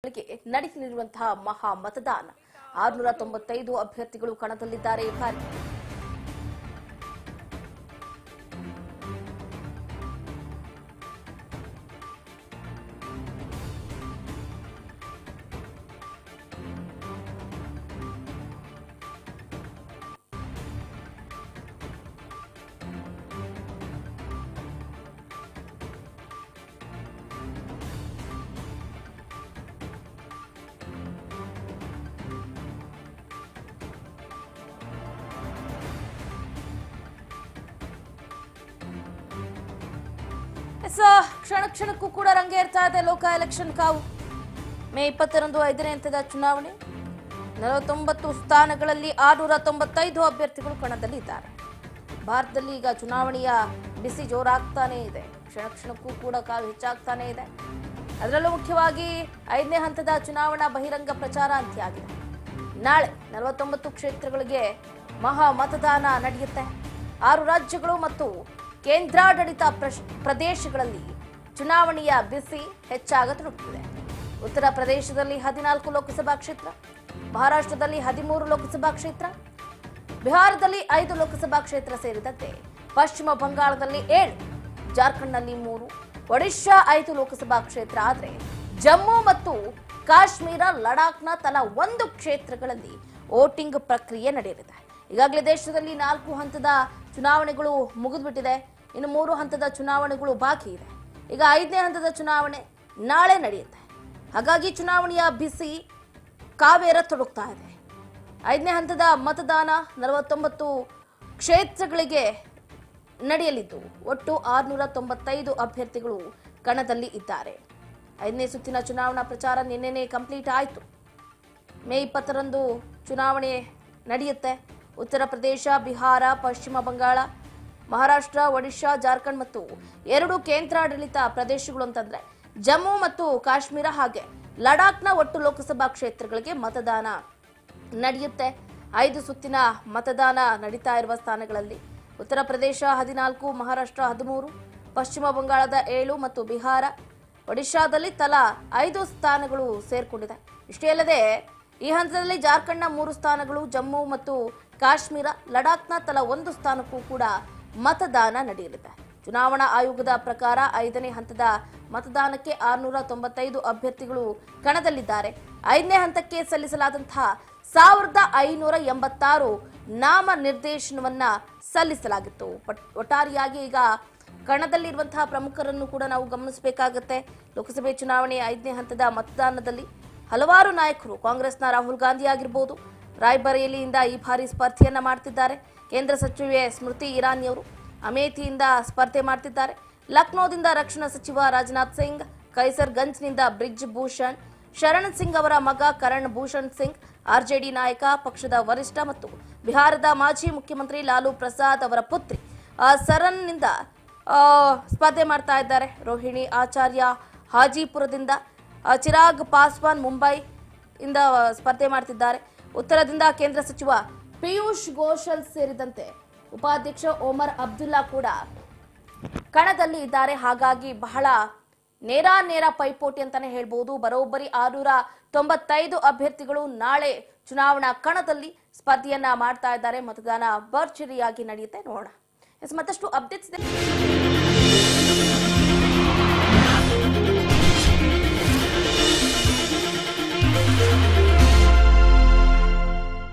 ನಡೆಯಲಿರುವಂತಹ ಮಹಾ ಮತದಾನ 695 ಅಭ್ಯರ್ಥಿಗಳು ಕಣದಲ್ಲಿದ್ದಾರೆ ಈ ಬಾರಿ. ಕ್ಷಣ ಕ್ಷಣಕ್ಕೂ ಕೂಡ ರಂಗೇರ್ತಾ ಇದೆ ಲೋಕ ಎಲೆಕ್ಷನ್ ಕಾವು. ಮೇ 20ರಂದು 5ನೇ ಹಂತದ ಚುನಾವಣೆ. 49 ಸ್ಥಾನಗಳಲ್ಲಿ 695 ಅಭ್ಯರ್ಥಿಗಳು ಕಣದಲ್ಲಿದ್ದಾರೆ. ಭಾರತದಲ್ಲಿ ಈಗ ಚುನಾವಣೆಯ ಬಿಸಿ ಜೋರಾಗ್ತಾನೆ ಇದೆ. ಕ್ಷಣ ಕ್ಷಣಕ್ಕೂ ಕೂಡ ಕಾವು ಹೆಚ್ಚಾಗ್ತಾನೆ ಇದೆ. ಅದರಲ್ಲೂ ಮುಖ್ಯವಾಗಿ 5ನೇ ಹಂತದ ಚುನಾವಣಾ ಬಹಿರಂಗ ಪ್ರಚಾರ ಅಂತ್ಯ ಆಗಿದೆ. ನಾಳೆ 49 ಕ್ಷೇತ್ರಗಳಿಗೆ ಮಹಾ ಮತದಾನ ನಡೆಯುತ್ತೆ. 6 ರಾಜ್ಯಗಳು ಮತ್ತು ಕೇಂದ್ರಾಡಳಿತ ಪ್ರದೇಶಗಳಲ್ಲಿ ಚುನಾವಣೆಯ ಬಿಸಿ ಹೆಚ್ಚಾಗತೊಡಗುತ್ತಿದೆ. ಉತ್ತರ ಪ್ರದೇಶದಲ್ಲಿ 14 ಲೋಕಸಭಾ ಕ್ಷೇತ್ರ, ಮಹಾರಾಷ್ಟ್ರದಲ್ಲಿ 13 ಲೋಕಸಭಾ ಕ್ಷೇತ್ರ, ಬಿಹಾರದಲ್ಲಿ 5 ಲೋಕಸಭಾ ಕ್ಷೇತ್ರ ಸೇರಿದಂತೆ ಪಶ್ಚಿಮ ಬಂಗಾಳದಲ್ಲಿ 7, ಜಾರ್ಖಂಡ್ನಲ್ಲಿ 3, ಒಡಿಶಾ 5 ಲೋಕಸಭಾ ಕ್ಷೇತ್ರ. ಆದರೆ ಜಮ್ಮು ಮತ್ತು ಕಾಶ್ಮೀರ, ಲಡಾಖ್ನ ತಲಾ 1 ಕ್ಷೇತ್ರಗಳಲ್ಲಿ ವೋಟಿಂಗ್ ಪ್ರಕ್ರಿಯೆ ನಡೆಯಲಿದೆ. ಈಗಾಗಲೇ ದೇಶದಲ್ಲಿ 4 ಹಂತದ ಚುನಾವಣೆಗಳು ಮುಗಿದ್ಬಿಟ್ಟಿದೆ. ಇನ್ನು 3 ಹಂತದ ಚುನಾವಣೆಗಳು ಬಾಕಿ ಇದೆ. ಈಗ 5ನೇ ಹಂತದ ಚುನಾವಣೆ ನಾಳೆ ನಡೆಯುತ್ತೆ. ಹಾಗಾಗಿ ಚುನಾವಣೆಯ ಬಿಸಿ ಕಾವೇರತೊಡಗ್ತಾ ಇದೆ. 5ನೇ ಹಂತದ ಮತದಾನ 49 ಕ್ಷೇತ್ರಗಳಿಗೆ ನಡೆಯಲಿದ್ದು ಒಟ್ಟು 695 ಅಭ್ಯರ್ಥಿಗಳು ಕಣದಲ್ಲಿ ಇದ್ದಾರೆ. 5ನೇ ಸುತ್ತಿನ ಚುನಾವಣಾ ಪ್ರಚಾರ ನಿನ್ನೆನೇ ಕಂಪ್ಲೀಟ್ ಆಯಿತು. ಮೇ 20ರಂದು ಚುನಾವಣೆ ನಡೆಯುತ್ತೆ. ಉತ್ತರ ಪ್ರದೇಶ, ಬಿಹಾರ, ಪಶ್ಚಿಮ ಬಂಗಾಳ, ಮಹಾರಾಷ್ಟ್ರ, ಒಡಿಶಾ, ಜಾರ್ಖಂಡ್ ಮತ್ತು 2 ಕೇಂದ್ರಾಡಳಿತ ಪ್ರದೇಶಗಳು ಅಂತಂದ್ರೆ ಜಮ್ಮು ಮತ್ತು ಕಾಶ್ಮೀರ ಹಾಗೆ ಲಡಾಖ್ನ ಒಟ್ಟು ಲೋಕಸಭಾ ಕ್ಷೇತ್ರಗಳಿಗೆ ಮತದಾನ ನಡೆಯುತ್ತೆ. 5 ಸುತ್ತಿನ ಮತದಾನ ನಡೀತಾ ಇರುವ ಸ್ಥಾನಗಳಲ್ಲಿ ಉತ್ತರ ಪ್ರದೇಶ 14, ಮಹಾರಾಷ್ಟ್ರ 13, ಪಶ್ಚಿಮ ಬಂಗಾಳದ 7 ಮತ್ತು ಬಿಹಾರ, ಒಡಿಶಾದಲ್ಲಿ ತಲಾ 5 ಸ್ಥಾನಗಳು ಸೇರ್ಕೊಂಡಿದೆ. ಇಷ್ಟೇ ಅಲ್ಲದೆ ಈ ಹಂತದಲ್ಲಿ ಜಾರ್ಖಂಡ್ನ 3 ಸ್ಥಾನಗಳು, ಜಮ್ಮು ಮತ್ತು ಕಾಶ್ಮೀರ, ಲಡಾಖ್ನ ತಲಾ 1 ಸ್ಥಾನಕ್ಕೂ ಕೂಡ ಮತದಾನ ನಡೆಯಲಿದೆ. ಚುನಾವಣಾ ಆಯೋಗದ ಪ್ರಕಾರ 5ನೇ ಹಂತದ ಮತದಾನಕ್ಕೆ 695 ಅಭ್ಯರ್ಥಿಗಳು ಕಣದಲ್ಲಿದ್ದಾರೆ. 5ನೇ ಹಂತಕ್ಕೆ ಸಲ್ಲಿಸಲಾದಂತಹ 1586 ನಾಮ ನಿರ್ದೇಶನವನ್ನ ಸಲ್ಲಿಸಲಾಗಿತ್ತು. ಒಟ್ಟಾರೆಯಾಗಿ ಈಗ ಕಣದಲ್ಲಿರುವಂತಹ ಪ್ರಮುಖರನ್ನು ಕೂಡ ನಾವು ಗಮನಿಸಬೇಕಾಗುತ್ತೆ. ಲೋಕಸಭೆ ಚುನಾವಣೆ 5ನೇ ಹಂತದ ಮತದಾನದಲ್ಲಿ ಹಲವಾರು ನಾಯಕರು, ಕಾಂಗ್ರೆಸ್ನ ರಾಹುಲ್ ಗಾಂಧಿ ಆಗಿರಬಹುದು, ರಾಯ್ಬರೇಲಿಯಿಂದ ಈ ಬಾರಿ ಸ್ಪರ್ಧೆಯನ್ನ ಮಾಡ್ತಿದ್ದಾರೆ. ಕೇಂದ್ರ ಸಚಿವೆ ಸ್ಮೃತಿ ಇರಾನಿ ಅವರು ಅಮೇಥಿಯಿಂದ ಸ್ಪರ್ಧೆ ಮಾಡ್ತಿದ್ದಾರೆ. ಲಕ್ನೋದಿಂದ ರಕ್ಷಣಾ ಸಚಿವ ರಾಜನಾಥ್ ಸಿಂಗ್, ಕೈಸರ್ಗಂಜ್ನಿಂದ ಬ್ರಿಜ್ ಭೂಷಣ್ ಶರಣ್ ಸಿಂಗ್ ಅವರ ಮಗ ಕರಣ್ ಭೂಷಣ್ ಸಿಂಗ್, ಆರ್ಜೆಡಿ ನಾಯಕ, ಪಕ್ಷದ ವರಿಷ್ಠ ಮತ್ತು ಬಿಹಾರದ ಮಾಜಿ ಮುಖ್ಯಮಂತ್ರಿ ಲಾಲು ಪ್ರಸಾದ್ ಅವರ ಪುತ್ರಿ ಸರನ್ನಿಂದ ಸ್ಪರ್ಧೆ ಮಾಡ್ತಾ ಇದ್ದಾರೆ. ರೋಹಿಣಿ ಆಚಾರ್ಯ ಹಾಜಿಪುರದಿಂದ, ಚಿರಾಗ್ ಪಾಸ್ವಾನ್ ಮುಂಬೈ ಇಂದ ಸ್ಪರ್ಧೆ ಮಾಡ್ತಿದ್ದಾರೆ. ಉತ್ತರದಿಂದ ಕೇಂದ್ರ ಸಚಿವ ಪಿಯೂಷ್ ಗೋಯಲ್ ಸೇರಿದಂತೆ ಉಪಾಧ್ಯಕ್ಷ ಒಮರ್ ಅಬ್ದುಲ್ಲಾ ಕೂಡ ಕಣದಲ್ಲಿ ಇದ್ದಾರೆ. ಹಾಗಾಗಿ ಬಹಳ ನೇರ ಪೈಪೋಟಿ ಅಂತಾನೆ ಹೇಳ್ಬೋದು. ಬರೋಬ್ಬರಿ 695 ಅಭ್ಯರ್ಥಿಗಳು ನಾಳೆ ಚುನಾವಣಾ ಕಣದಲ್ಲಿ ಸ್ಪರ್ಧೆಯನ್ನ ಮಾಡ್ತಾ ಇದ್ದಾರೆ. ಮತದಾನ ಭರ್ಜರಿಯಾಗಿ ನಡೆಯುತ್ತೆ. ನೋಡೋಣ ಮತ್ತಷ್ಟು ಅಪ್ಡೇಟ್ಸ್